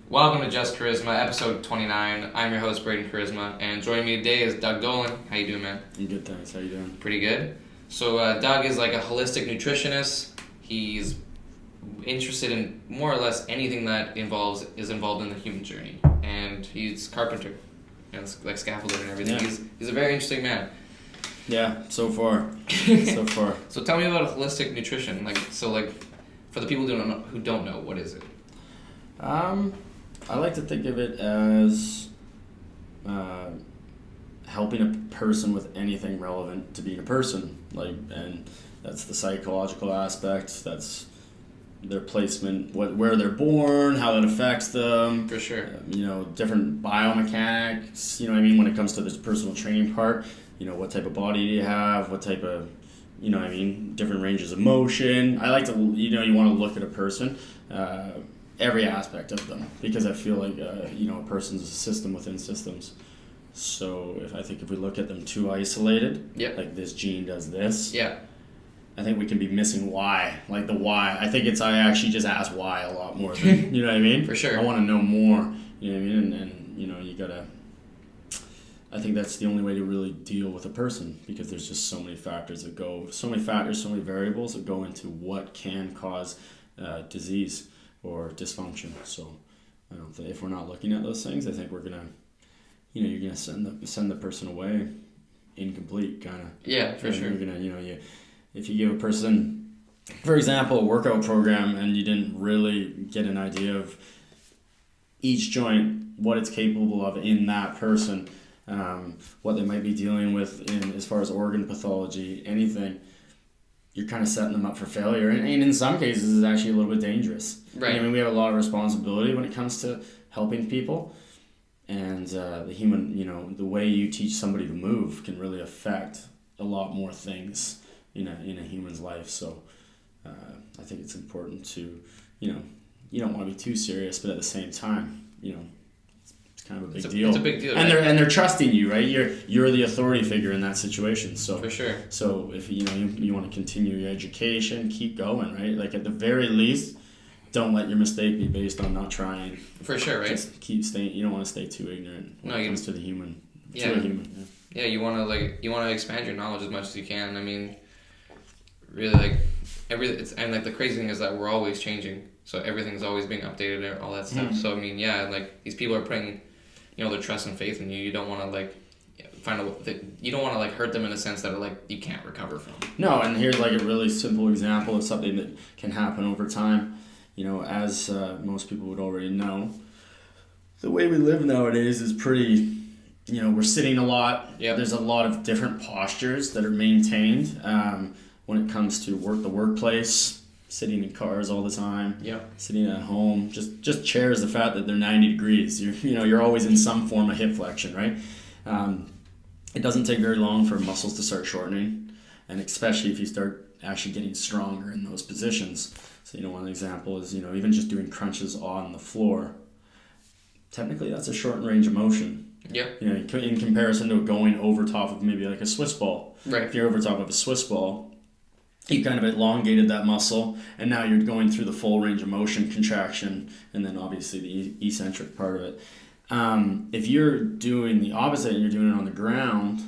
Welcome to Just Koryzma, episode 29. I'm your host, Braden Koryzma, and joining me today is Doug Dolan. How you doing, man? I'm good, thanks. How you doing? Pretty good. So Doug is like a holistic nutritionist. He's interested in more or less anything that is involved in the human journey, and he's carpenter, like scaffolding and everything. Yeah. He's a very interesting man. Yeah, so far. So tell me about holistic nutrition. For the people who don't know, what is it? I like to think of it as helping a person with anything relevant to being a person. And that's the psychological aspect. That's their placement, where they're born, how that affects them. For sure. Different biomechanics. When it comes to this personal training part. What type of body do you have? What type of, different ranges of motion. I like to, you want to look at a person. Every aspect of them, because I feel like a person's a system within systems. So if we look at them too isolated, like this gene does this, I think we can be missing why, like the why. I actually just ask why a lot more than you know what I mean. For sure, I want to know more. You know what I mean, and you gotta. I think that's the only way to really deal with a person, because there's just so many factors, so many variables that go into what can cause disease or dysfunction. So I don't think, if we're not looking at those things, I think we're gonna, you're gonna send the person away incomplete, kind of. Yeah, for sure. You're gonna, if you give a person, for example, a workout program, and you didn't really get an idea of each joint, what it's capable of in that person, what they might be dealing with in as far as organ pathology, anything. You're kind of setting them up for failure, and in some cases, it's actually a little bit dangerous. Right. We have a lot of responsibility when it comes to helping people, and the human, the way you teach somebody to move can really affect a lot more things in a human's life. So, I think it's important to, you don't want to be too serious, but at the same time, it's kind of a big deal. It's a big deal, and right? they're trusting you, right? You're the authority figure in that situation. So for sure. So if you want to continue your education, keep going, right? Like at the very least, don't let your mistake be based on not trying. For sure, right? Just keep staying. You don't want to stay too ignorant when it comes to the human. Yeah. To a human. Yeah, you want to expand your knowledge as much as you can. I mean, really, the crazy thing is that we're always changing. So everything's always being updated and all that stuff. So I mean, these people are putting, their trust and faith in you. You don't want to you don't want to hurt them in a sense that you can't recover from. No, and here's a really simple example of something that can happen over time. As most people would already know, the way we live nowadays is pretty. We're sitting a lot. Yep. There's a lot of different postures that are maintained when it comes to the workplace. Sitting in cars all the time, sitting at home, just chairs. The fact that they're 90 degrees, you're always in some form of hip flexion, right? It doesn't take very long for muscles to start shortening, and especially if you start actually getting stronger in those positions. So one example is even just doing crunches on the floor. Technically, that's a shortened range of motion. Yeah. In comparison to going over top of maybe like a Swiss ball. Right. If you're over top of a Swiss ball, you kind of elongated that muscle, and now you're going through the full range of motion, contraction, and then obviously the eccentric part of it. If you're doing the opposite and you're doing it on the ground,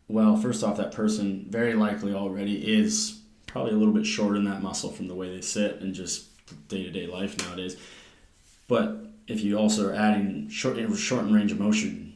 well, first off, that person very likely already is probably a little bit short in that muscle from the way they sit and just day-to-day life nowadays. But if you also are adding shortened range of motion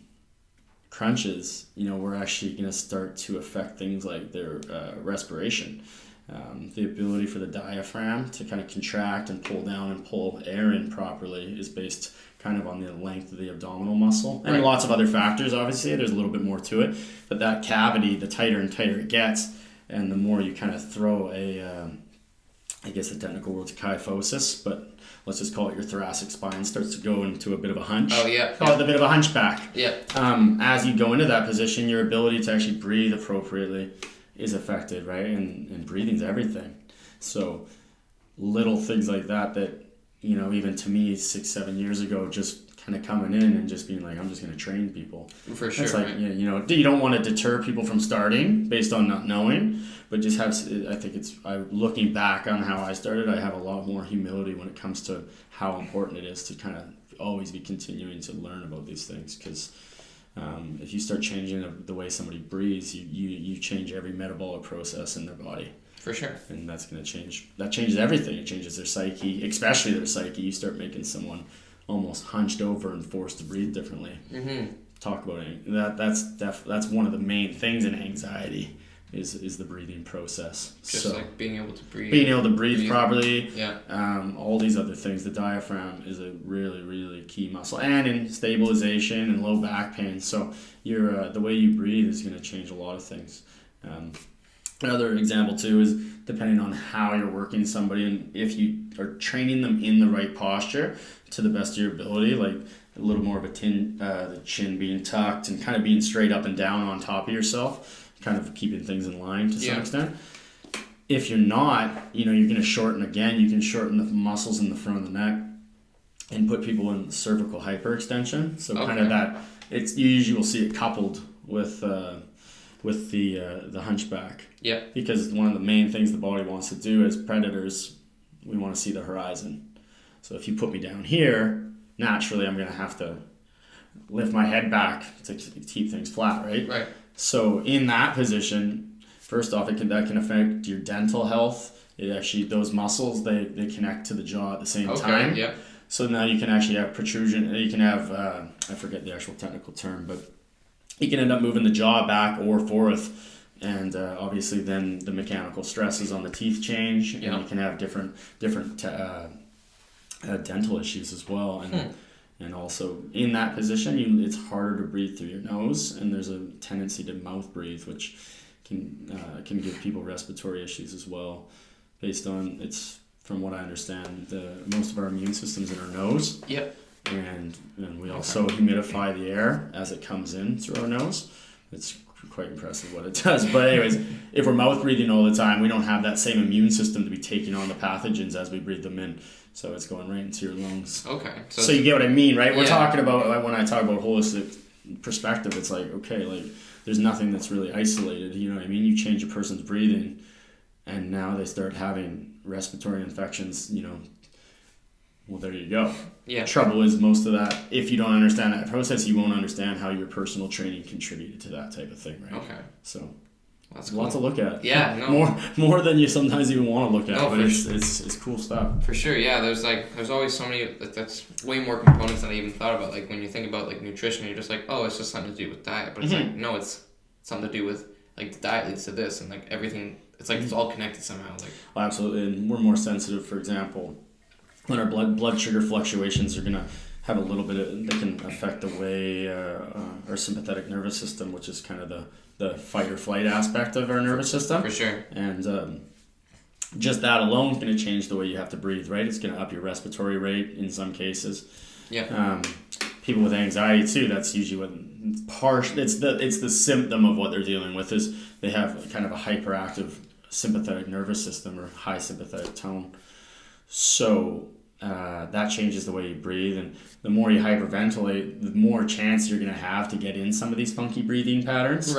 crunches, we're actually going to start to affect things like their respiration. The ability for the diaphragm to kind of contract and pull down and pull air in properly is based kind of on the length of the abdominal muscle. And lots of other factors, obviously. There's a little bit more to it. But that cavity, the tighter and tighter it gets, and the more you kind of throw I guess the technical word's kyphosis, but let's just call it your thoracic spine starts to go into a bit of a hunch. Oh, yeah. Call it a bit of a hunchback. Yeah. As you go into that position, your ability to actually breathe appropriately is affected, right? And breathing's everything. So little things like that, even to me 6-7 years ago, just kind of coming in and just being like, I'm just going to train people. For sure. It's like, right? you know, you don't want to deter people from starting based on not knowing, but just have, I think looking back on how I started, I have a lot more humility when it comes to how important it is to kind of always be continuing to learn about these things. Because if you start changing the way somebody breathes, you change every metabolic process in their body. For sure. And that's going to change. That changes everything. It changes their psyche, especially their psyche. You start making someone almost hunched over and forced to breathe differently. Mm-hmm. Talk about it. That's one of the main things in anxiety is the breathing process. Just so, like being able to breathe. Being able to breathe properly. Yeah. All these other things. The diaphragm is a really, really key muscle, and in stabilization and low back pain. So the way you breathe is going to change a lot of things. Another example too is depending on how you're working somebody, and if you are training them in the right posture to the best of your ability, like a little more of the chin being tucked and kind of being straight up and down on top of yourself, kind of keeping things in line to some extent. If you're not, you're going to shorten again. You can shorten the muscles in the front of the neck and put people in cervical hyperextension. So kind of that, you usually will see it coupled with the hunchback. Yeah. Because one of the main things the body wants to do as predators, we want to see the horizon. So if you put me down here, naturally I'm going to have to lift my head back to keep things flat, right? Right. So in that position, first off, that can affect your dental health. Those muscles, they connect to the jaw at the same time. Yeah. So now you can actually have protrusion. You can have, I forget the actual technical term, but you can end up moving the jaw back or forth. And obviously then the mechanical stresses on the teeth change, and you can have different dental issues as well. And also in that position, it's harder to breathe through your nose, and there's a tendency to mouth breathe, which can give people respiratory issues as well. Based on, it's from what I understand, most of our immune system's in our nose. Yep. And we also humidify the air as it comes in through our nose. It's quite impressive what it does. But anyways, if we're mouth breathing all the time, we don't have that same immune system to be taking on the pathogens as we breathe them in. So it's going right into your lungs. Okay. So you get what I mean, right? We're talking about, when I talk about holistic perspective, it's like, okay, like there's nothing that's really isolated. You know what I mean? You change a person's breathing, and now they start having respiratory infections, well, there you go. Yeah. Trouble is, most of that, if you don't understand that process, you won't understand how your personal training contributed to that type of thing, right? Okay. So that's cool. Lots to look at. Yeah, no. More than you sometimes even want to look at, but it's cool stuff. For sure, yeah. There's always so many, that's way more components than I even thought about. Like when you think about like nutrition, you're just like, oh, it's just something to do with diet. But it's like, no, it's something to do with like the diet leads to this, and like everything, it's like it's all connected somehow. Like well, absolutely, and we're more sensitive, for example, when our blood sugar fluctuations are going to have a little bit of, they can affect the way our sympathetic nervous system, which is kind of the fight or flight aspect of our nervous system. For sure. And just that alone is going to change the way you have to breathe, right? It's going to up your respiratory rate in some cases. Yeah. People with anxiety too, that's usually it's the symptom of what they're dealing with, is they have kind of a hyperactive sympathetic nervous system or high sympathetic tone. So that changes the way you breathe, and the more you hyperventilate, the more chance you're going to have to get in some of these funky breathing patterns.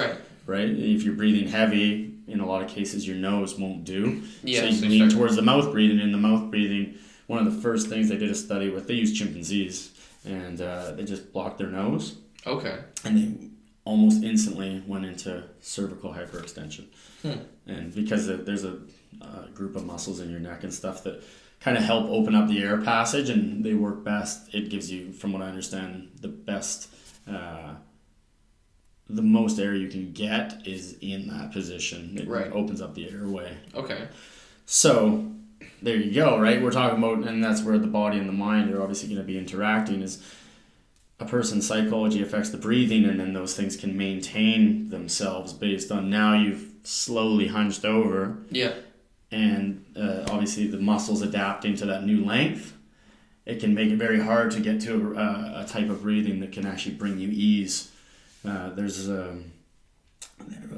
Right? If you're breathing heavy, in a lot of cases your nose won't do. Yes, so you lean towards the mouth breathing. In the mouth breathing, one of the first things they did a study with, they used chimpanzees, and they just blocked their nose. Okay. And they almost instantly went into cervical hyperextension. And because there's a group of muscles in your neck and stuff that kind of help open up the air passage, and they work best. It gives you, from what I understand, the best, the most air you can get is in that position. It opens up the airway. Okay. So there you go, right? We're talking about, and that's where the body and the mind are obviously going to be interacting, is a person's psychology affects the breathing, and then those things can maintain themselves based on, now you've slowly hunched over. Yeah. And obviously the muscles adapting to that new length, it can make it very hard to get to a type of breathing that can actually bring you ease. There's what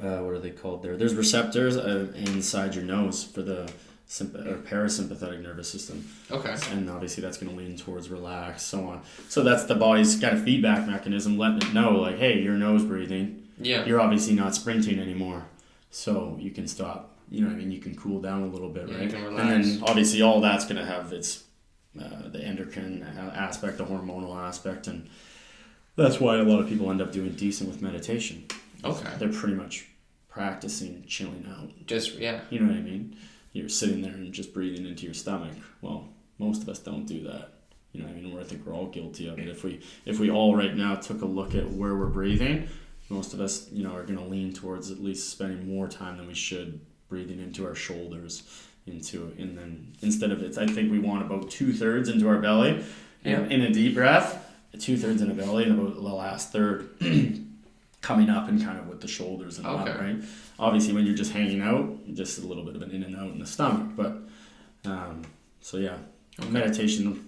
are they called there? There's receptors inside your nose for the or parasympathetic nervous system. Okay. And obviously that's going to lean towards relax, so on. So that's the body's kind of feedback mechanism, letting it know, like, hey, you're nose breathing. Yeah. You're obviously not sprinting anymore. So you can stop, you know what I mean? You can cool down a little bit, Yeah, right? you can relax. And then obviously all that's going to have its, the endocrine aspect, the hormonal aspect, and that's why a lot of people end up doing decent with meditation. Okay. They're pretty much practicing chilling out. Just, yeah. You know what I mean? You're sitting there and just breathing into your stomach. Well, most of us don't do that. You know what I mean? I think we're all guilty of it. If we all right now took a look at where we're breathing, most of us, you know, are going to lean towards at least spending more time than we should breathing into our shoulders, and then instead of it, I think we want about 2/3 into our belly, in a deep breath, 2/3 in the belly, and about the last third coming up and kind of with the shoulders and up, right? Obviously, when you're just hanging out, just a little bit of an in and out in the stomach, but so yeah, meditation.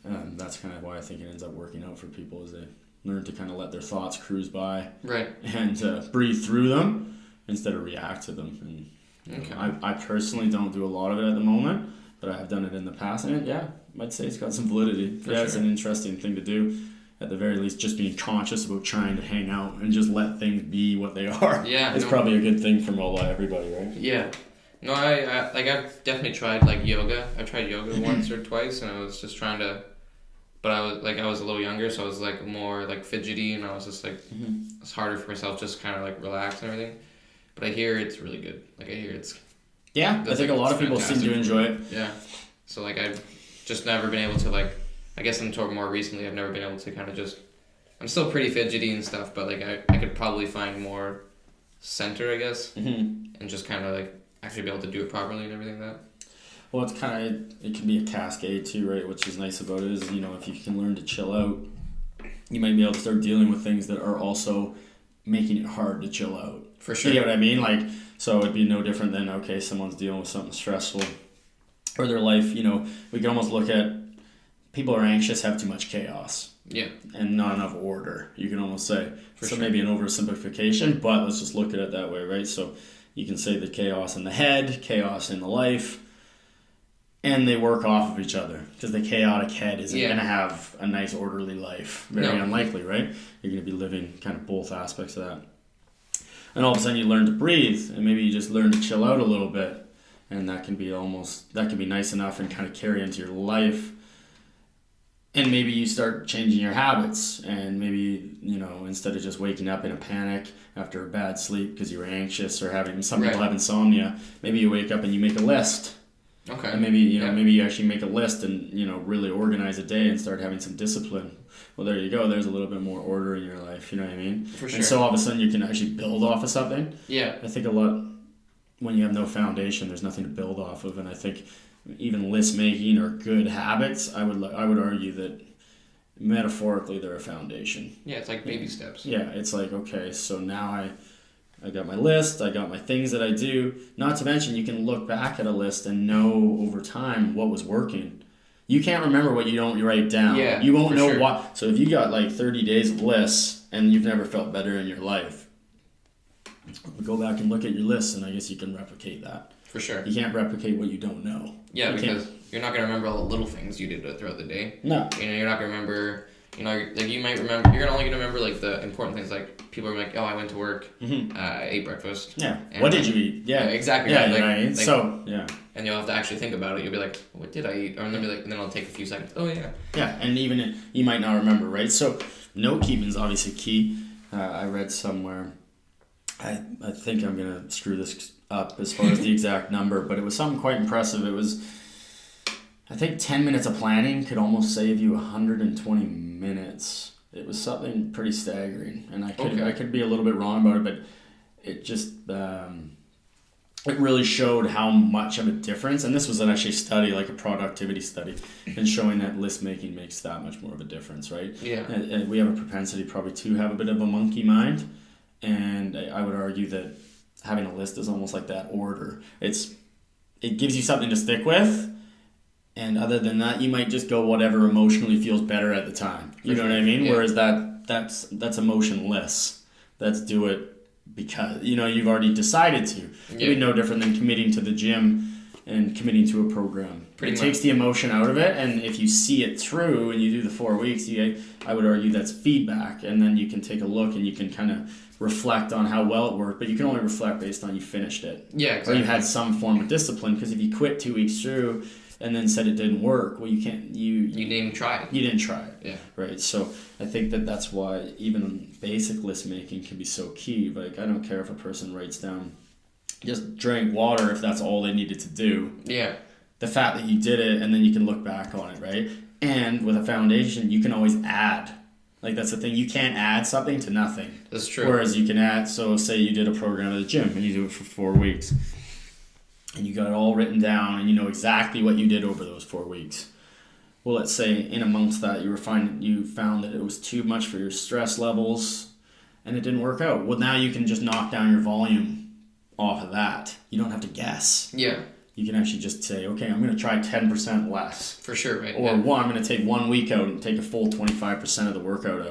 That's kind of why I think it ends up working out for people, is they learn to kind of let their thoughts cruise by, right, and breathe through them instead of react to them. And you know, I personally don't do a lot of it at the moment, but I have done it in the past, and I'd say it's got some validity. It's an interesting thing to do. At the very least, just being conscious about trying to hang out and just let things be what they are. Yeah, it's probably a good thing for everybody, right? Yeah. No, I've definitely tried like yoga. I tried yoga once or twice, and I was just trying to. But I was a little younger, so I was like more like fidgety, and I was just like, it's harder for myself just kind of like relax and everything. But I hear it's really good. Like I hear it's. Yeah, I think a lot of people seem to enjoy it. Yeah, so like I've just never been able to like. I guess until more recently, I've never been able to kind of just. I'm still pretty fidgety and stuff, but like I could probably find more center, I guess, and just kind of like actually be able to do it properly and everything like that. Well, it's kind of, it can be a cascade too, right? Which is nice about it is, you know, if you can learn to chill out, you might be able to start dealing with things that are also making it hard to chill out. For sure. You know what I mean? Like, so it'd be no different than, okay, someone's dealing with something stressful or their life, you know, we can almost look at people are anxious, have too much chaos. Yeah. And not enough order, you can almost say. So maybe an oversimplification, but let's just look at it that way, right? So you can say the chaos in the head, chaos in the life, and they work off of each other, because the chaotic head isn't going to have a nice orderly life. Very unlikely, right? You're going to be living kind of both aspects of that. And all of a sudden you learn to breathe, and maybe you just learn to chill out a little bit, and that can be nice enough and kind of carry into your life. And maybe you start changing your habits, and maybe, you know, instead of just waking up in a panic after a bad sleep because you were anxious or some people have insomnia, maybe you wake up and you make a list. Okay. And maybe, you know, maybe you actually make a list and, you know, really organize a day and start having some discipline. Well, there you go. There's a little bit more order in your life. You know what I mean? For sure. And so all of a sudden you can actually build off of something. Yeah. I think a lot, when you have no foundation, there's nothing to build off of. And I think even list making or good habits, I would argue that metaphorically they're a foundation. Yeah, it's like baby steps. Yeah, it's like, okay, so now I got my list, I got my things that I do. Not to mention, you can look back at a list and know over time what was working. You can't remember what you don't write down. Yeah, you won't know what. So if you got like 30 days of lists and you've never felt better in your life, go back and look at your list, and I guess you can replicate that. For sure. You can't replicate what you don't know. Yeah, because you're not going to remember all the little things you did throughout the day. No. You know, you're not going to remember, you know, like you might remember, you're only going to remember like the important things, like people are like, oh, I went to work, I ate breakfast. Yeah. What did you eat? Yeah. Exactly. Yeah, right. Like, so, yeah. And you'll have to actually think about it. You'll be like, what did I eat? Or then and then it'll take a few seconds. Oh, yeah. Yeah, and even you might not remember, right? So note keeping is obviously key. I read somewhere, I think I'm going to screw this up as far as the exact number, but it was something quite impressive. It was, I think 10 minutes of planning could almost save you 120 minutes. It was something pretty staggering, and I could be a little bit wrong about it, but it just it really showed how much of a difference, and this was actually a study, like a productivity study, and showing that list making makes that much more of a difference, right? Yeah. And we have a propensity probably to have a bit of a monkey mind, and I would argue that having a list is almost like that order. It gives you something to stick with, and other than that, you might just go whatever emotionally feels better at the time. You know what I mean? Yeah. Whereas that's emotionless. That's do it because, you know, you've already decided to. It'd be no different than committing to the gym and committing to a program. It takes the emotion out of it, and if you see it through and you do the 4 weeks, I would argue that's feedback, and then you can take a look and you can kind of reflect on how well it worked, but you can only reflect based on you finished it. Yeah, exactly. Or you had some form of discipline, because if you quit 2 weeks through and then said it didn't work, well, you can't, you didn't even try it. You didn't try it. Yeah. Right. So I think that's why even basic list making can be so key. Like, I don't care if a person writes down, just drink water if that's all they needed to do. Yeah. The fact that you did it, and then you can look back on it, right? And with a foundation, you can always add. Like, that's the thing. You can't add something to nothing. That's true. Whereas you can add, so say you did a program at the gym and you do it for 4 weeks. And you got it all written down, and you know exactly what you did over those 4 weeks. Well, let's say in amongst that you found that it was too much for your stress levels, and it didn't work out. Well, now you can just knock down your volume off of that. You don't have to guess. Yeah. You can actually just say, okay, I'm going to try 10% less. For sure, right? Or I'm going to take 1 week out and take a full 25% of the workout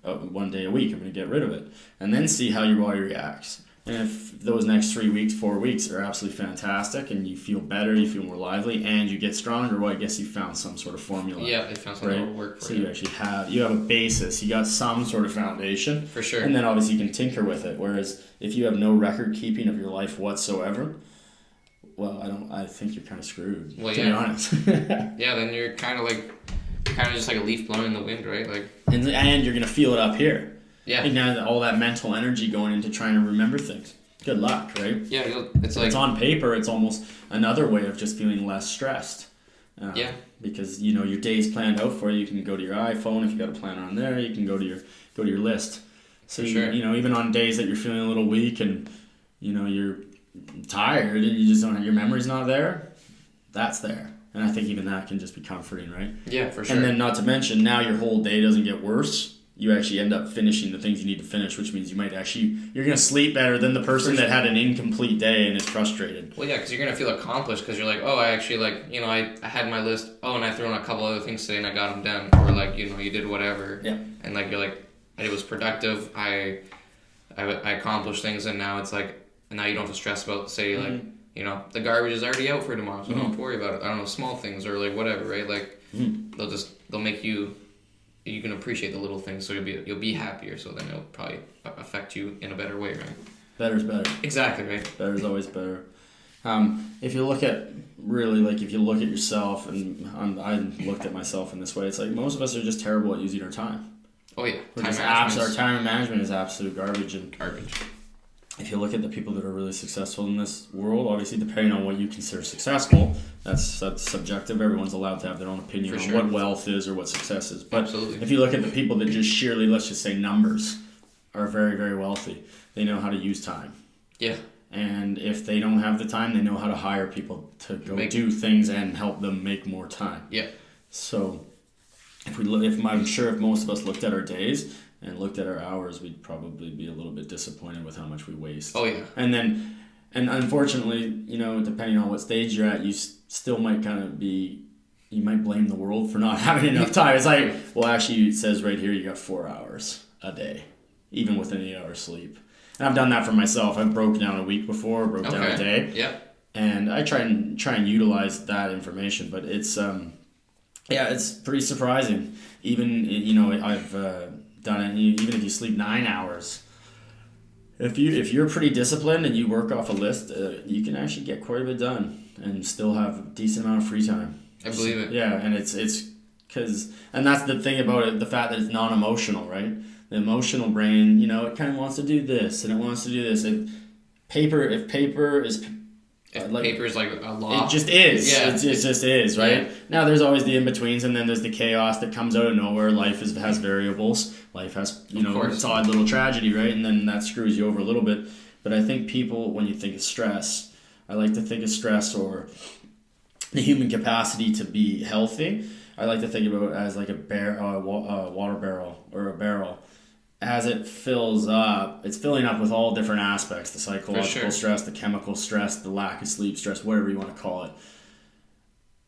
out 1 day a week. I'm going to get rid of it, and then see how your body reacts. And if those next 3 weeks, 4 weeks are absolutely fantastic, and you feel better, you feel more lively, and you get stronger, well, I guess you found some sort of formula. Yeah, they found something that will work for so you. you actually have a basis. You got some sort of foundation. For sure. And then obviously you can tinker with it. Whereas if you have no record keeping of your life whatsoever, well, I think you're kind of screwed. Well, to be honest. Yeah, then you're kind of just like a leaf blowing in the wind, right? Like. And you're gonna feel it up here. Yeah. And now all that mental energy going into trying to remember things. Good luck, right? Yeah, it's on paper. It's almost another way of just feeling less stressed. Yeah. Because your day's planned out for you. You can go to your iPhone if you got a planner on there. You can go to your list. So sure. Even on days that you're feeling a little weak and you're tired and you just don't have your memory's not there, that's there. And I think even that can just be comforting, right? Yeah, for sure. And then not to mention, now your whole day doesn't get worse. You actually end up finishing the things you need to finish, which means you're going to sleep better than the person that had an incomplete day and is frustrated. Well, yeah, because you're going to feel accomplished because you're like, oh, I actually, I had my list, and I threw in a couple other things today and I got them done. Or, you did whatever. Yeah. And, you're like, it was productive. I accomplished things, and now it's and now you don't have to stress about, say, the garbage is already out for tomorrow, so don't have to worry about it. I don't know, small things or, whatever, right? They'll make you... You can appreciate the little things, so you'll be happier. So then it'll probably affect you in a better way, right? Better's better. Exactly, right? Better's always better. If you look at yourself, and I looked at myself in this way, it's most of us are just terrible at using our time. Oh yeah, our time management is absolute garbage. Garbage. If you look at the people that are really successful in this world, obviously depending on what you consider successful, that's subjective. Everyone's allowed to have their own opinion on what wealth is or what success is. But absolutely. If you look at the people that just sheerly, let's just say numbers, are very, very wealthy, they know how to use time. Yeah. And if they don't have the time, they know how to hire people to go do things and help them make more time. Yeah. So I'm sure if most of us looked at our days and looked at our hours, we'd probably be a little bit disappointed with how much we waste. Oh, yeah. And unfortunately, depending on what stage you're at, you still might you might blame the world for not having enough time. It's actually, it says right here you got 4 hours a day, even with an 8-hour sleep. And I've done that for myself. I've broken down a week before, broke down a day. Yeah. And I try and utilize that information, but it's it's pretty surprising. Even, I've done it, even if you sleep 9 hours, if you're pretty disciplined and you work off a list, you can actually get quite a bit done and still have a decent amount of free time. I believe it. Yeah, and it's because, and that's the thing about it, the fact that it's non-emotional, right? The emotional brain, it kind of wants to do this and it wants to do this. If paper is paper's a law. It just is. Yeah. It just is, right? Yeah. Now there's always the in-betweens, and then there's the chaos that comes out of nowhere. Life has variables. Life has, its odd little tragedy, right? And then that screws you over a little bit. But I think people, when you think of stress, I like to think of stress or the human capacity to be healthy. I like to think about it as like a water barrel or a barrel. As it fills up, it's filling up with all different aspects, the psychological stress, the chemical stress, the lack of sleep stress, whatever you want to call it.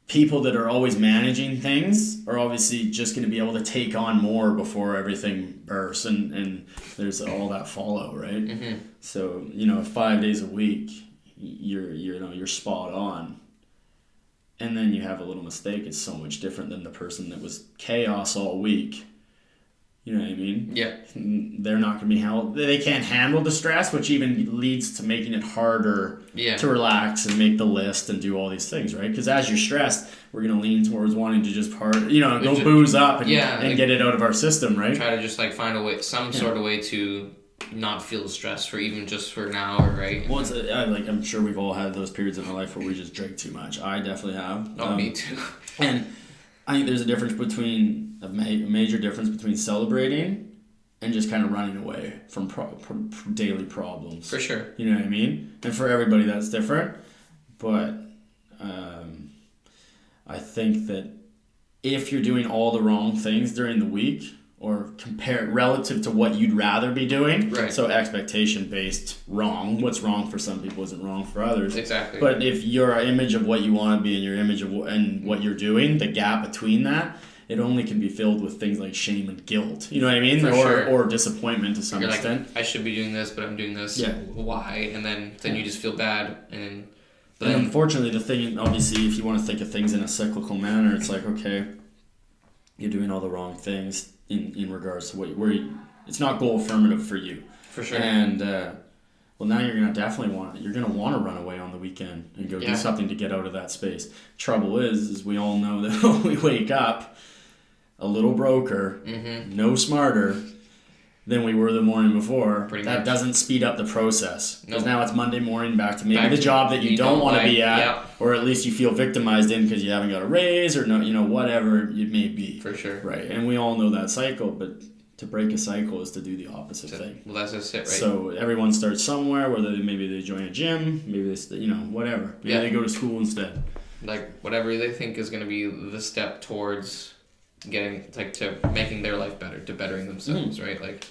People that are always managing things are obviously just going to be able to take on more before everything bursts and there's all that fallout, right? Mm-hmm. So, 5 days a week, you're spot on. and then you have a little mistake, it's so much different than the person that was chaos all week. You know what I mean? Yeah. They're not going to be they can't handle the stress, which even leads to making it harder to relax and make the list and do all these things, right? Because as you're stressed, we're going to lean towards wanting to just go booze up and get it out of our system, right? Try to just like find a way, some sort of way to not feel stressed for even just for an hour, right? Well, I'm sure we've all had those periods in our life where we just drink too much. I definitely have. Oh, me too. And I think there's a major difference between celebrating and just kind of running away from daily problems. For sure. You know what I mean? And for everybody that's different. But I think that if you're doing all the wrong things during the week, or compare relative to what you'd rather be doing. Right. So expectation based wrong. What's wrong for some people isn't wrong for others. Exactly. But if your image of what you want to be and your image of and what you're doing, the gap between that, it only can be filled with things like shame and guilt. You know what I mean? Or disappointment to some extent. Like, I should be doing this, but I'm doing this. Yeah. Why? And then you just feel bad. And unfortunately, the thing, obviously, if you want to think of things in a cyclical manner, it's like, okay, you're doing all the wrong things in regards to it's not goal affirmative for you. For sure. And now you're gonna definitely want to run away on the weekend and go do something to get out of that space. Trouble is we all know that when we wake up a little broker, no smarter than we were the morning before. Pretty much. Doesn't speed up the process. Because now it's Monday morning back to maybe the job that you don't want to be at, or at least you feel victimized in because you haven't got a raise or whatever it may be. For sure. Right, and we all know that cycle, but to break a cycle is to do the opposite thing. Well, that's just it, right? So everyone starts somewhere, whether maybe they join a gym, maybe they, whatever. Maybe they go to school instead. Like whatever they think is going to be the step towards getting to making their life better, to bettering themselves, right? Like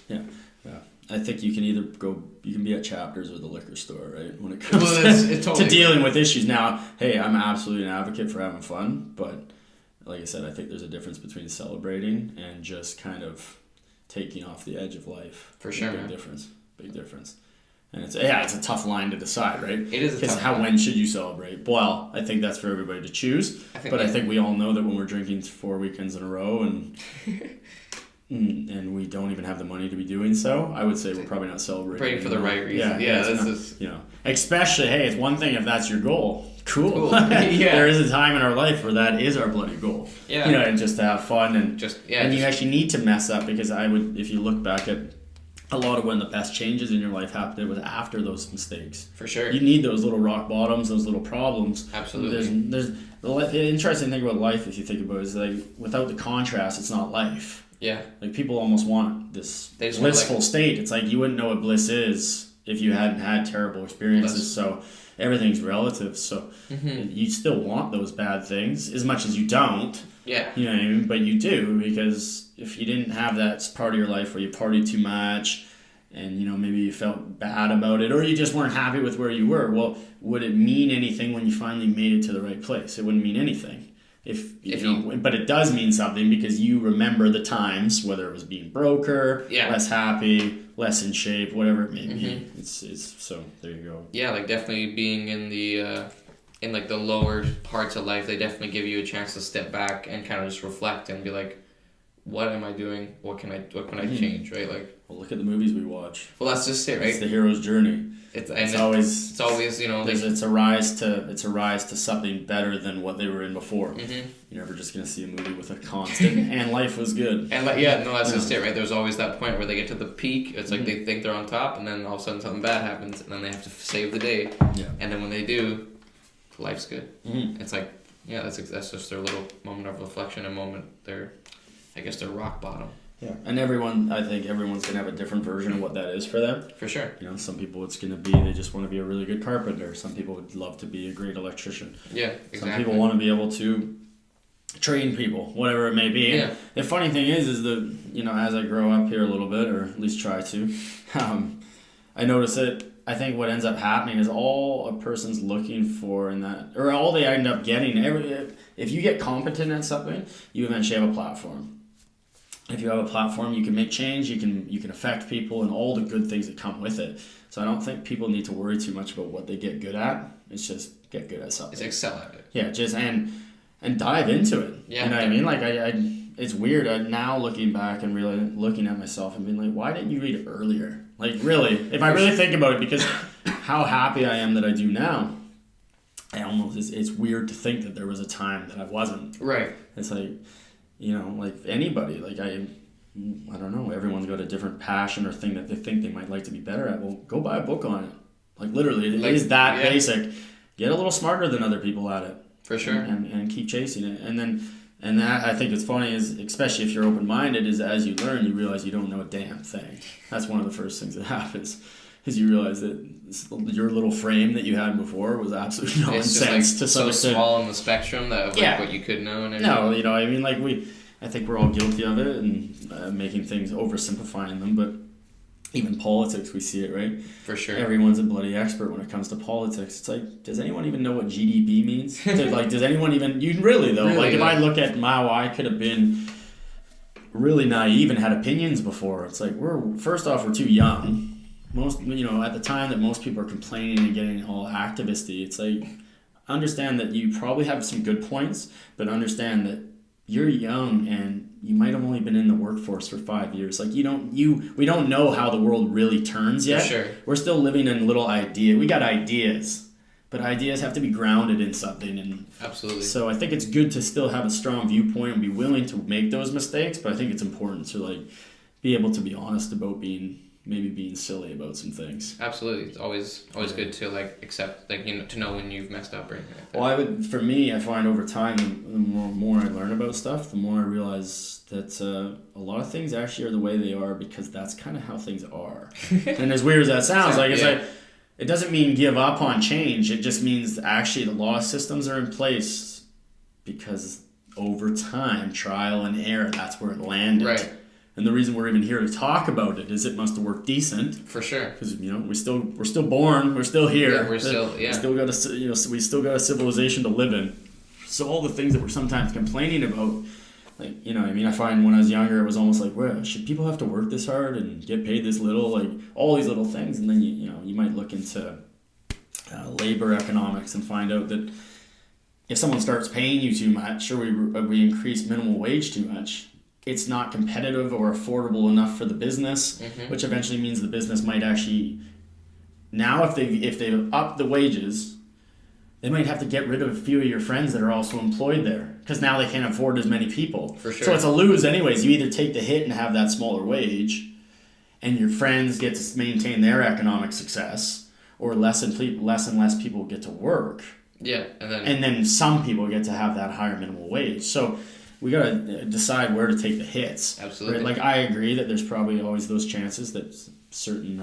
I think you can be at Chapters or the liquor store, right? When it comes to dealing with issues. Now, hey, I'm absolutely an advocate for having fun, but like I said, I think there's a difference between celebrating and just kind of taking off the edge of life. For sure, big difference. And it's a tough line to decide, right? It is a tough line. When should you celebrate? Well, I think that's for everybody to choose. I think we all know that when we're drinking 4 weekends in a row and and we don't even have the money to be doing so, I would say we're probably not celebrating for the right reason. Especially, hey, it's one thing if that's your goal. Cool. There is a time in our life where that is our bloody goal. Yeah. And just to have fun and you actually need to mess up, because if you look back at a lot of when the best changes in your life happened, it was after those mistakes. For sure. You need those little rock bottoms, those little problems. Absolutely. There's the interesting thing about life, if you think about it, is like without the contrast, it's not life. Yeah. Like people almost want this blissful state. It's like you wouldn't know what bliss is if you hadn't had terrible experiences. So everything's relative. So you still want those bad things as much as you don't. Yeah. You know what I mean? But you do, because if you didn't have that part of your life where you partied too much and maybe you felt bad about it, or you just weren't happy with where you were, well, would it mean anything when you finally made it to the right place? It wouldn't mean anything. But it does mean something, because you remember the times, whether it was being broker, less happy, less in shape, whatever it may be. It's so there you go. Yeah, like definitely being in the in like the lower parts of life, they definitely give you a chance to step back and kind of just reflect and be like, what am I doing? What can I change? Right? Like, well, look at the movies we watch. Well, that's just it, right? It's the hero's journey. It's always it's a rise to something better than what they were in before. You're never just gonna see a movie with a constant and life was good. And that's just it, right? There's always that point where they get to the peak. It's like they think they're on top, and then all of a sudden something bad happens, and then they have to save the day. Yeah. And then when they do, life's good. It's like that's just their little moment of reflection, a moment. Their rock bottom. Yeah, and I think everyone's going to have a different version of what that is for them. For sure. Some people it's going to be they just want to be a really good carpenter. Some people would love to be a great electrician. Yeah, exactly. Some people want to be able to train people, whatever it may be. Yeah. And the funny thing is that, as I grow up here a little bit, or at least try to, I notice that I think what ends up happening is all a person's looking for in that, or all they end up getting, if you get competent at something, you eventually have a platform. if you have a platform, you can make change, you can affect people and all the good things that come with it. So I don't think people need to worry too much about what they get good at. It's just get good at something. It's excel at it. Yeah, just and dive into it. Yeah, you know what I mean? Like I it's weird. I'm now looking back and really looking at myself and being like, why didn't you read it earlier? Like really, if I really think about it, because how happy I am that I do now. It's weird to think that there was a time that I wasn't. Right. It's like, like anybody, like I don't know, everyone's got a different passion or thing that they think they might like to be better at. Well, go buy a book on it. Like literally, it is that basic. Get a little smarter than other people at it. For sure. And keep chasing it. And that, I think it's funny, is especially if you're open-minded, is as you learn, you realize you don't know a damn thing. That's one of the first things that happens, is you realize that your little frame that you had before was absolute nonsense. It's just to some extent. Small on the spectrum of what you could know and everything. No, I mean, like I think we're all guilty of it and making things, oversimplifying them, but even politics, we see it, right? For sure. Everyone's a bloody expert when it comes to politics. It's like, does anyone even know what GDP means? Does anyone even... You really, though. Really, if I look at Mao, I could have been really naive and had opinions before. It's like, first off, we're too young. Most, at the time that most people are complaining and getting all activisty, it's like, understand that you probably have some good points, but understand that you're young and you might have only been in the workforce for 5 years. Like we don't know how the world really turns yet. For sure. We're still living in little idea. We got ideas, but ideas have to be grounded in something. And absolutely. So I think it's good to still have a strong viewpoint and be willing to make those mistakes. But I think it's important to be able to be honest about being silly about some things. Absolutely. It's always good to accept, to know when you've messed up or anything like that. Well, I find over time, the more I learn about stuff, the more I realize that a lot of things actually are the way they are because that's kind of how things are. And as weird as that sounds, it doesn't mean give up on change. It just means actually the law systems are in place because over time, trial and error, that's where it landed. Right. And the reason we're even here to talk about it is it must have worked decent. For sure. Because we're still born, we're still here. Yeah, we still got we still got a civilization to live in. So all the things that we're sometimes complaining about, I find when I was younger, it was almost like, well, should people have to work this hard and get paid this little? Like all these little things, and then you might look into labor economics and find out that if someone starts paying you too much, or we increase minimum wage too much, it's not competitive or affordable enough for the business, which eventually means the business might actually, now if they've upped the wages, they might have to get rid of a few of your friends that are also employed there because now they can't afford as many people. For sure. So it's a lose anyways. You either take the hit and have that smaller wage and your friends get to maintain their economic success, or less and less people get to work. Yeah, and then some people get to have that higher minimum wage. So we got to decide where to take the hits. Absolutely. Right? I agree that there's probably always those chances that certain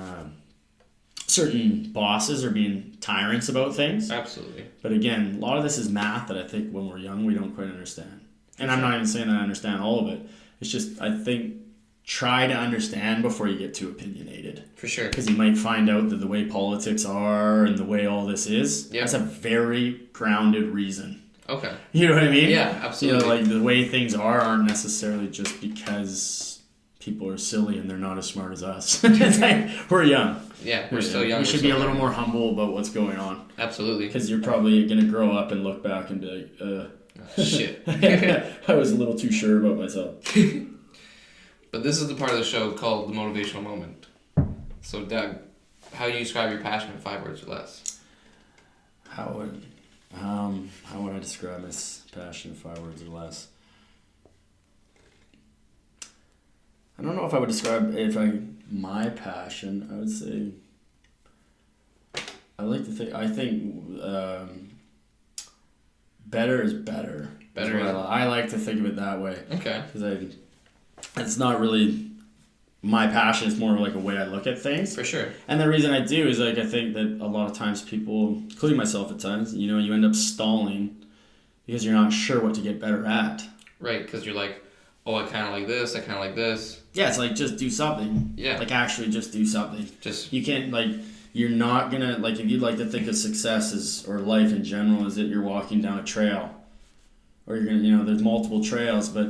bosses are being tyrants about things. Absolutely. But again, a lot of this is math that I think when we're young we don't quite understand. And I'm not even saying that I understand all of it. It's just, I think, try to understand before you get too opinionated. For sure. Because you might find out that the way politics are and the way all this is, that's a very grounded reason. Okay. You know what I mean? Yeah, absolutely. The way things aren't necessarily just because people are silly and they're not as smart as us. We're young. Yeah, we're still young. We should be a little more humble about what's going on. Absolutely. Because you're probably going to grow up and look back and be like, shit. I was a little too sure about myself. But this is the part of the show called the motivational moment. So, Doug, how do you describe your passion in 5 words or less? How would I describe my passion in 5 words or less? I don't know if I would describe my passion. I would say I think better is better. Better. I like to think of it that way. Okay. Because it's not really my passion. It's more like a way I look at things. For sure. And the reason I do is I think that a lot of times people, including myself at times, you end up stalling because you're not sure what to get better at. Right, because you're like, oh, I kind of like this, I kind of like this. Yeah, it's like, just do something. Yeah. Actually just do something. You can't, you're not going to, if you'd like to think of success or life in general is that you're walking down a trail. Or you're going to, there's multiple trails, but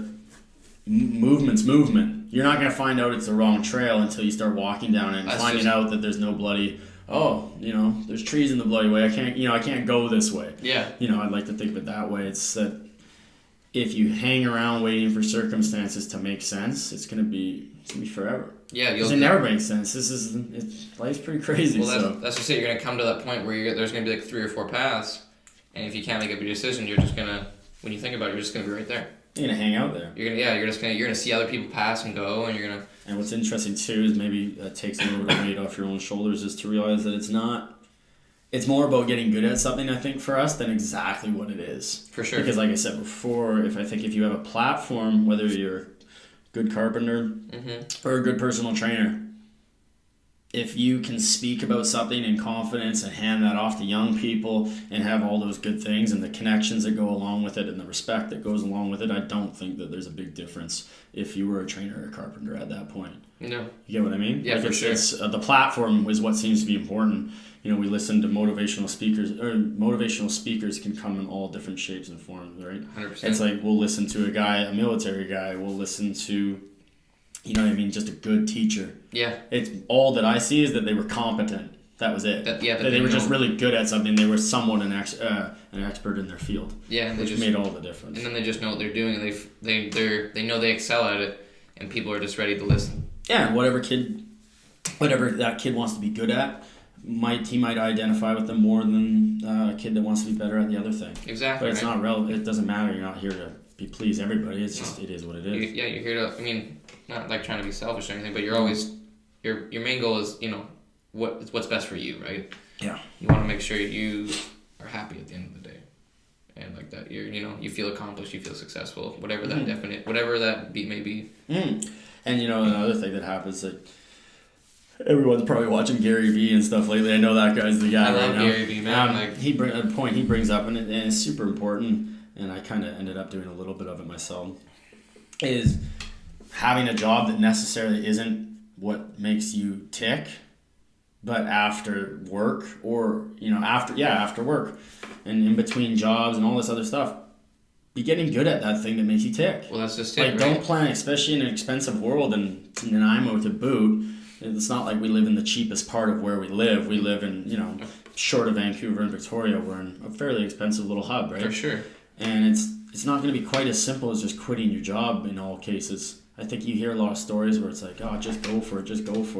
movement's movement. You're not going to find out it's the wrong trail until you start walking down it and That's finding out that there's no bloody, there's trees in the bloody way. I can't go this way. Yeah. I'd like to think of it that way. It's that if you hang around waiting for circumstances to make sense, it's going to be forever. Yeah, because it never makes sense. Life's pretty crazy. Well, that's just it. You're going to come to that point where there's going to be like 3 or 4 paths, and if you can't make up your decision, you're just going to, when you think about it, you're just going to be right there. You're gonna hang out there. You're gonna see other people pass and go, and you're gonna. And what's interesting too is maybe that takes a little bit of weight off your own shoulders, is to realize that it's not. It's more about getting good at something, I think, for us than exactly what it is. For sure. Because, like I said before, if you have a platform, whether you're a good carpenter or a good personal trainer, if you can speak about something in confidence and hand that off to young people and have all those good things and the connections that go along with it and the respect that goes along with it, I don't think that there's a big difference if you were a trainer or a carpenter at that point. No. You get what I mean? Yeah, for sure. The platform is what seems to be important. We listen to motivational speakers can come in all different shapes and forms, right? 100%. It's like we'll listen to a military guy, we'll listen to just a good teacher. Yeah. It's all that I see is that they were competent. That was it. That they were just really good at something. They were somewhat an expert in their field. Yeah, and which made all the difference. And then they just know what they're doing, and they know they excel at it, and people are just ready to listen. Yeah, whatever that kid wants to be good at, he might identify with them more than a kid that wants to be better at the other thing. Exactly. But it's not relevant. It doesn't matter. You're not here to please everybody. It's just it is what it is. You're here to. I mean, not like trying to be selfish or anything, but you're always your main goal is what's best for you, right? Yeah. You want to make sure you are happy at the end of the day, and like that you feel accomplished, you feel successful, whatever that beat may be. And another thing that happens that. Everyone's probably watching Gary Vee and stuff lately. I know that guy's the guy right now. I love Gary Vee, man. A point he brings up, and it's super important, and I kind of ended up doing a little bit of it myself, is having a job that necessarily isn't what makes you tick, but after work or, after work and in between jobs and all this other stuff, be getting good at that thing that makes you tick. Well, that's just it, right? Don't plan, especially in an expensive world and Nanaimo to boot. It's not like we live in the cheapest part of where we live. We live in, short of Vancouver and Victoria. We're in a fairly expensive little hub, right? For sure. And it's not going to be quite as simple as just quitting your job in all cases. I think you hear a lot of stories where it's like, oh, just go for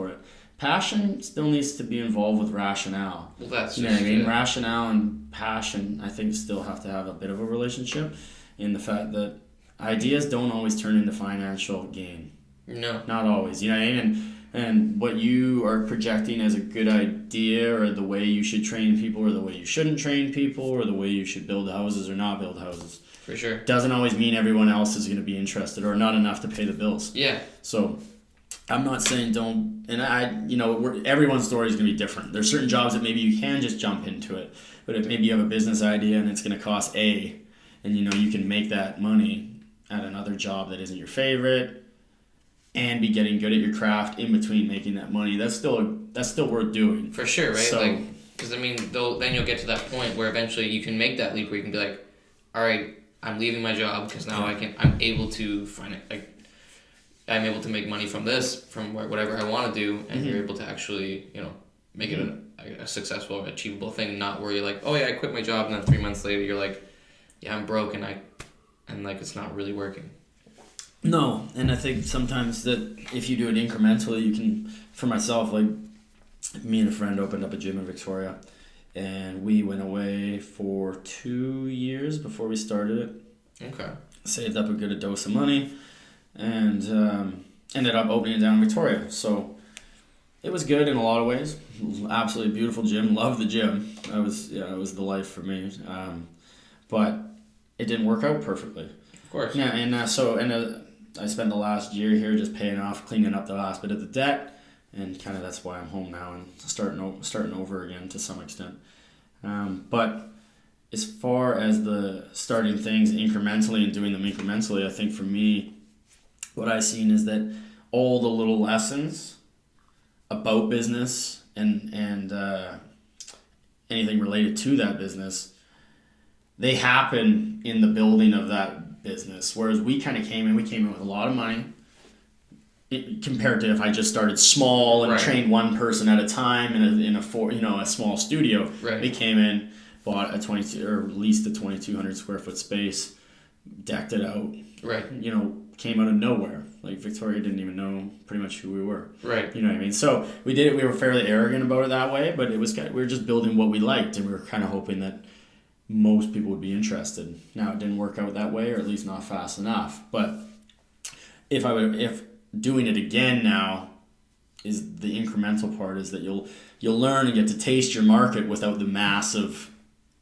it. Passion still needs to be involved with rationale. Well, that's what I mean? Rationale and passion, I think, still have to have a bit of a relationship in the fact that ideas don't always turn into financial gain. No. Not always. You know what I mean? And what you are projecting as a good idea, or the way you should train people, or the way you shouldn't train people, or the way you should build houses or not build houses. For sure. Doesn't always mean everyone else is going to be interested or not enough to pay the bills. Yeah. So I'm not saying don't, and everyone's story is going to be different. There's certain jobs that maybe you can just jump into it, but if maybe you have a business idea and it's going to cost A, and you can make that money at another job that isn't your favorite, and be getting good at your craft in between making that money, that's still worth doing. For sure, right? So, because then you'll get to that point where eventually you can make that leap where you can be like, all right, I'm leaving my job because now I'm able to find it. Like, I'm able to make money from this, from whatever I want to do, and you're able to actually, make it a successful, achievable thing. Not where you're like, oh yeah, I quit my job, and then 3 months later you're like, yeah, I'm broke, and it's not really working. No, and I think sometimes that if you do it incrementally, you can, for myself, like me and a friend opened up a gym in Victoria, and we went away for 2 years before we started it. Okay. Saved up a good dose of money, and ended up opening it down in Victoria. So it was good in a lot of ways. Absolutely beautiful gym. Loved the gym. It was the life for me. But it didn't work out perfectly. Of course. Yeah, and I spent the last year here just paying off, cleaning up the last bit of the debt, and kind of that's why I'm home now and starting over again to some extent. But as far as the starting things incrementally and doing them incrementally, I think for me, what I've seen is that all the little lessons about business and anything related to that business, they happen in the building of that business. Whereas we came in with a lot of money. Compared to if I just started small and trained one person at a time in a small studio. Right. We came in, bought a 22 or leased a 2,200 square foot space, decked it out. Right. Came out of nowhere. Like Victoria didn't even know pretty much who we were. Right. You know what I mean? So we did it. We were fairly arrogant about it that way, but it was we were just building what we liked, and we were kind of hoping that most people would be interested. Now it didn't work out that way, or at least not fast enough. But if doing it again now is the incremental part, is that you'll learn and get to taste your market without the massive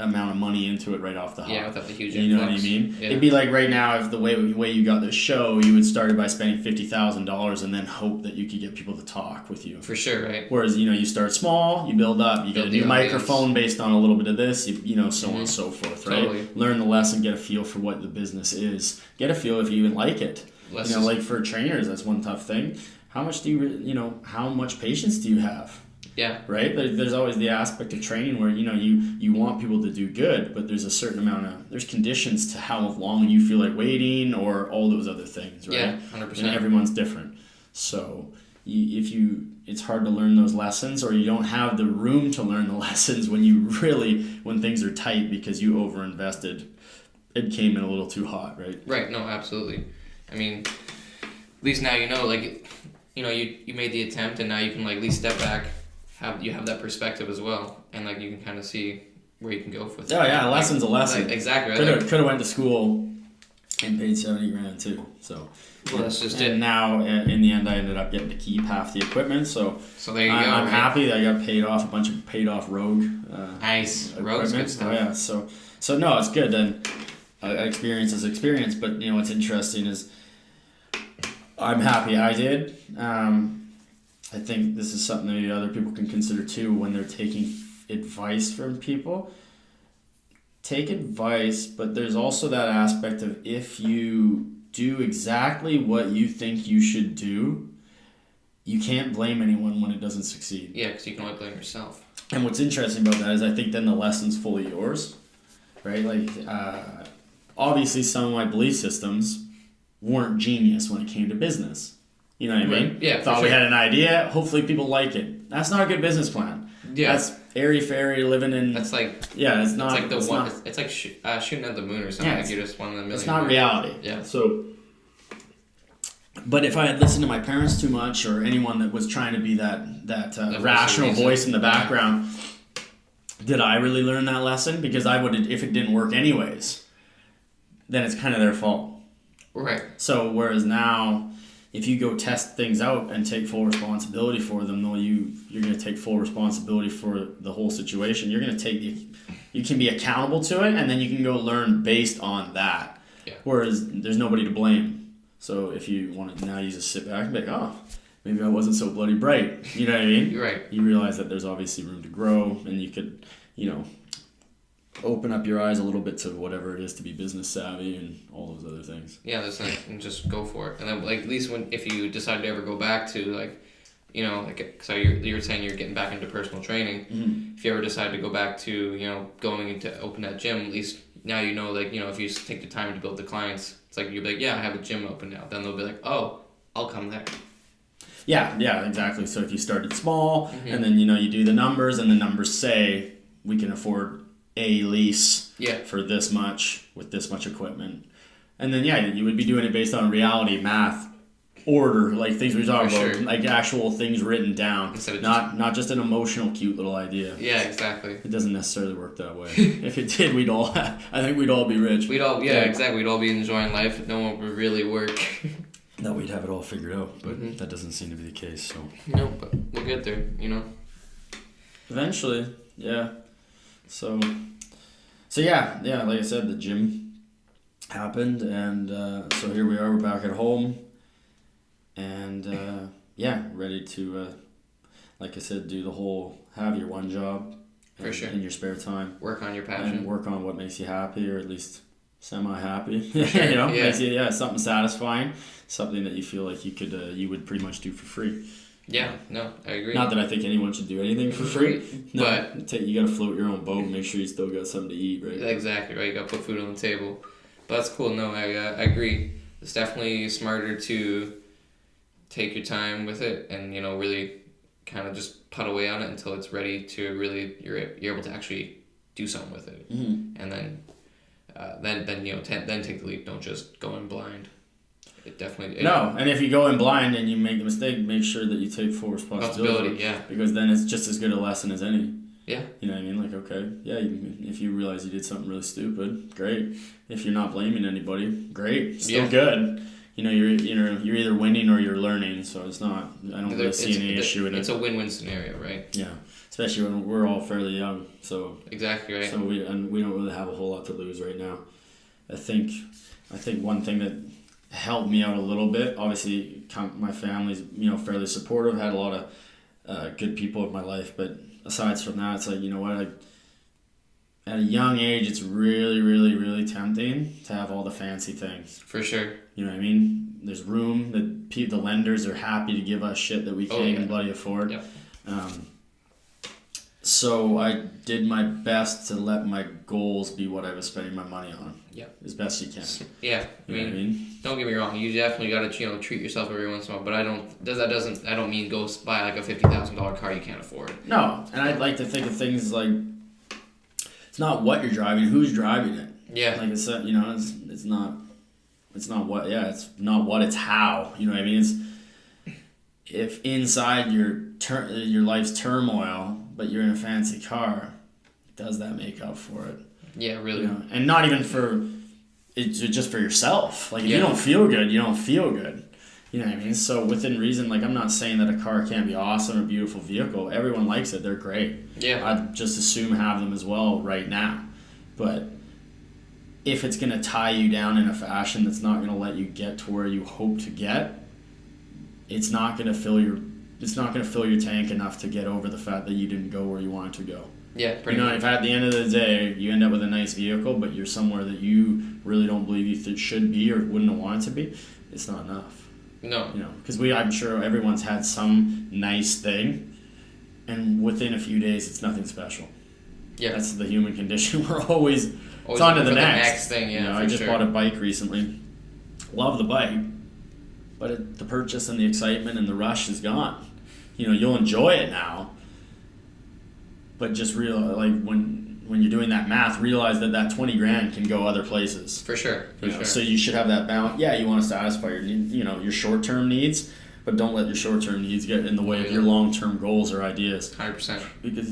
amount of money into it right off the hop. Yeah, without the huge influx. You know what I mean? Yeah. It'd be like right now, if the way you got this show, you would start by spending $50,000 and then hope that you could get people to talk with you. For sure, right? Whereas, you start small, you build up, you get a new microphone based on a little bit of this, so on and so forth, right? Totally. Learn the lesson, get a feel for what the business is. Get a feel if you even like it. Like for trainers, that's one tough thing. How much how much patience do you have? Yeah. Right? There's always the aspect of training where, you want people to do good, but there's a certain amount there's conditions to how long you feel like waiting or all those other things, right? Yeah, 100%. And everyone's different. So it's hard to learn those lessons, or you don't have the room to learn the lessons when things are tight because you overinvested. It came in a little too hot, right? Right, no, absolutely. I mean, at least now you made the attempt, and now you can at least step back. You have that perspective as well, and you can kind of see where you can go with it. Oh yeah, a lesson's a lesson. Exactly. Right? Could have went to school and paid $70,000 too. So. Well, that's just it. And now, in the end, I ended up getting to keep half the equipment. So there you go. I'm happy that I got paid off a bunch of paid off Rogue. Nice. Rogue's good stuff. Oh yeah. So no, it's good. And experience is experience. But what's interesting is I'm happy I did. I think this is something that other people can consider too when they're taking advice from people. Take advice, but there's also that aspect of if you do exactly what you think you should do, you can't blame anyone when it doesn't succeed. Yeah, because you can only blame yourself. And what's interesting about that is I think then the lesson's fully yours, right? Obviously some of my belief systems weren't genius when it came to business. You know what I mean? Yeah. Thought we had an idea. Hopefully people like it. That's not a good business plan. Yeah. That's airy-fairy living in. That's it's not. It's like shooting at the moon or something. Yeah, you're just one in a million. It's not reality. Yeah. So. But if I had listened to my parents too much, or anyone that was trying to be that rational voice in the background, did I really learn that lesson? Because I would, if it didn't work anyways, then it's kind of their fault. Right. So whereas now, if you go test things out and take full responsibility for them, you're going to take full responsibility for the whole situation. You're going to you can be accountable to it, and then you can go learn based on that. Yeah. Whereas there's nobody to blame. So if you want to now, you just sit back and be like, oh, maybe I wasn't so bloody bright. You know what I mean? You're right. You realize that there's obviously room to grow, and you could, open up your eyes a little bit to whatever it is to be business savvy and all those other things. Yeah, and just go for it. And then at least if you decide to ever go back to so you're saying you're getting back into personal training. Mm-hmm. If you ever decide to go back to going to open that gym, at least now if you take the time to build the clients, it's like you'll be like, yeah, I have a gym open now. Then they'll be like, oh, I'll come there. Yeah, exactly. So if you started small, mm-hmm. and then you do the numbers, and the numbers say we can afford a lease for this much with this much equipment, and then you would be doing it based on reality, math, order, things we talk about, sure. Actual things written down, not just an emotional cute little idea. Yeah, exactly. It doesn't necessarily work that way. If it did, I think we'd all be rich. Exactly. We'd all be enjoying life. No one would really work. No, we'd have it all figured out, but that doesn't seem to be the case. So no, but we'll get there. Eventually, yeah. So yeah, like I said, the gym happened, and so here we are. We're back at home, and ready to, like I said, do the whole have your one job for sure in your spare time. Work on your passion. And work on what makes you happy, or at least semi-happy. Sure. Makes you something satisfying, something that you feel like you would pretty much do for free. Yeah, no, I agree. Not that I think anyone should do anything for free. No, but you got to float your own boat and make sure you still got something to eat, right? Exactly, right. You got to put food on the table. But that's cool. No, I agree. It's definitely smarter to take your time with it and, you know, really kind of just put away on it until it's ready to really, you're able to actually do something with it. Mm-hmm. And then you know, then take the leap. Don't just go in blind. It definitely... No, and if you go in blind and you make a mistake, make sure that you take full responsibility. Yeah. Because then it's just as good a lesson as any. Yeah. You know what I mean? Like, okay, yeah, if you realize you did something really stupid, great. If you're not blaming anybody, great. Still good. You know, you're either winning or you're learning, so it's not... I don't really see any issue in it. It's a win-win scenario, right? Yeah. Especially when we're all fairly young, so... Exactly right. So we don't really have a whole lot to lose right now. I think one thing that helped me out a little bit, obviously my family's, you know, fairly supportive, had a lot of good people in my life, but aside from that, it's like, you know what, at a young age, it's really, really, really tempting to have all the fancy things. For sure. You know what I mean? There's room, the lenders are happy to give us shit that we can't even bloody afford. Yep. So I did my best to let my goals be what I was spending my money on. Yeah. As best you can. Yeah. I mean, don't get me wrong. You definitely got to, you know, treat yourself every once in a while. But I don't mean go buy like a $50,000 car you can't afford. No, and I'd like to think of things like it's not what you're driving, who's driving it. Yeah. Like it's you know, it's not what. Yeah, it's not what. It's how. You know what I mean? It's if inside your life's turmoil, but you're in a fancy car, does that make up for it? Yeah, really. You know? And not even for it's just for yourself. Like if Yeah. you don't feel good, you don't feel good. You know what I mean? So within reason, like I'm not saying that a car can't be awesome or beautiful vehicle. Everyone likes it. They're great. Yeah. I'd just as soon have them as well right now. But if it's going to tie you down in a fashion that's not going to let you get to where you hope to get, it's not going to fill your tank enough to get over the fact that you didn't go where you wanted to go. Yeah, pretty You know, much. if at the end of the day you end up with a nice vehicle, but you're somewhere that you really don't believe you should be or wouldn't want it to be, it's not enough. No. You know, because I'm sure everyone's had some nice thing, and within a few days it's nothing special. Yeah. That's the human condition. We're always it's on to the next thing. Yeah, you know, I just bought a bike recently. Love the bike, but the purchase and the excitement and the rush is gone. You know, you'll enjoy it now, but just when you're doing that math, realize that 20 grand can go other places. For sure. So you should have that balance. Yeah, you want to satisfy your short-term needs, but don't let your short-term needs get in the way of your long-term goals or ideas. 100%. Because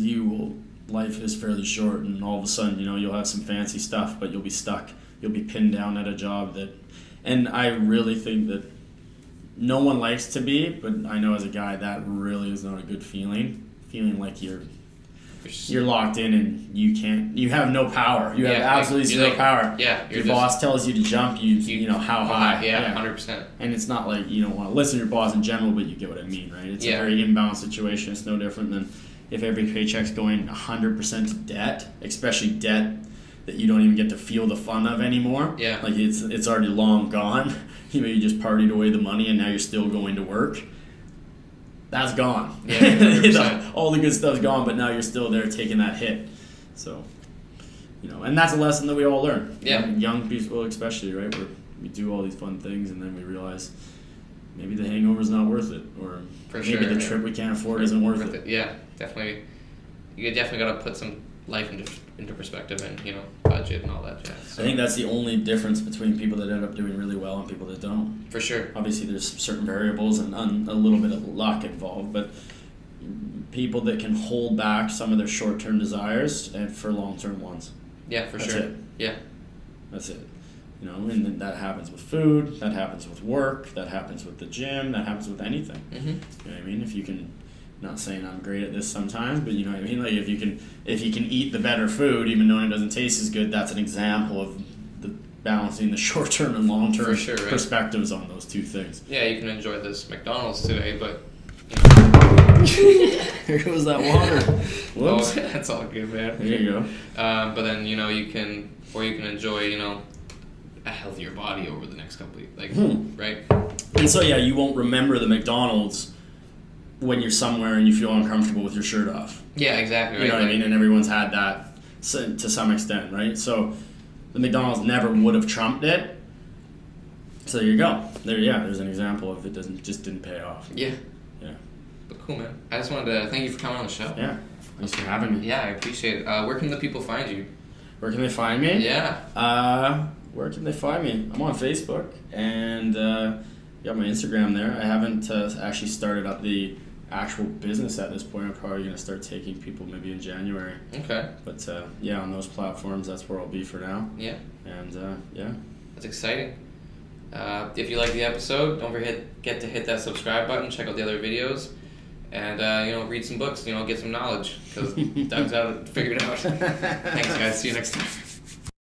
life is fairly short, and all of a sudden, you'll have some fancy stuff, but you'll be stuck. You'll be pinned down at a job and I really think that no one likes to be, but I know as a guy that really is not a good feeling. Feeling like you're locked in and you have no power. You have absolutely zero power. Yeah. Your boss tells you to jump, how high. Yeah, 100%. And it's not like you don't want to listen to your boss in general, but you get what I mean, right? It's a very imbalanced situation. It's no different than if every paycheck's going 100% to debt, especially debt that you don't even get to feel the fun of anymore. Yeah. Like it's already long gone. You just partied away the money and now you're still going to work. That's gone. Yeah, all the good stuff's gone, but now you're still there taking that hit. So, and that's a lesson that we all learn. Yeah. Young people especially, right? Where we do all these fun things and then we realize maybe the hangover's not worth it, or maybe the trip we can't afford isn't worth it. Yeah, definitely. You definitely got to put some life into perspective and, budget and all that jazz. So. I think that's the only difference between people that end up doing really well and people that don't. For sure. Obviously, there's certain variables and a little bit of luck involved, but people that can hold back some of their short-term desires and for long-term ones. Yeah, for That's sure. it. Yeah. That's it. And then that happens with food, that happens with work, that happens with the gym, that happens with anything. Mm-hmm. You know what I mean? If you can, not saying I'm great at this sometimes, but you know what I mean? Like if you can eat the better food, even though it doesn't taste as good, that's an example of the balancing the short-term and long-term perspectives on those two things. Yeah, you can enjoy this McDonald's today, but Here goes that water. Whoops. Oh, that's all good, man. There you go. But then you can enjoy a healthier body over the next couple of right? And so you won't remember the McDonald's when you're somewhere and you feel uncomfortable with your shirt off. Yeah, exactly. Right? You know what I mean? And everyone's had that to some extent, right? So the McDonald's never would have trumped it. So there you go. There's an example of it didn't pay off. Yeah. Yeah. But cool, man. I just wanted to thank you for coming on the show. Yeah. Thanks for having me. Yeah, I appreciate it. Where can the people find you? Where can they find me? Yeah. Where can they find me? I'm on Facebook and got my Instagram there. I haven't actually started up the actual business at this point. I'm probably going to start taking people maybe in January. Okay. But on those platforms, that's where I'll be for now. Yeah. And That's exciting. If you like the episode, don't forget to hit that subscribe button, check out the other videos, and read some books, get some knowledge, because Doug's got it figured out. Thanks, guys. See you next time.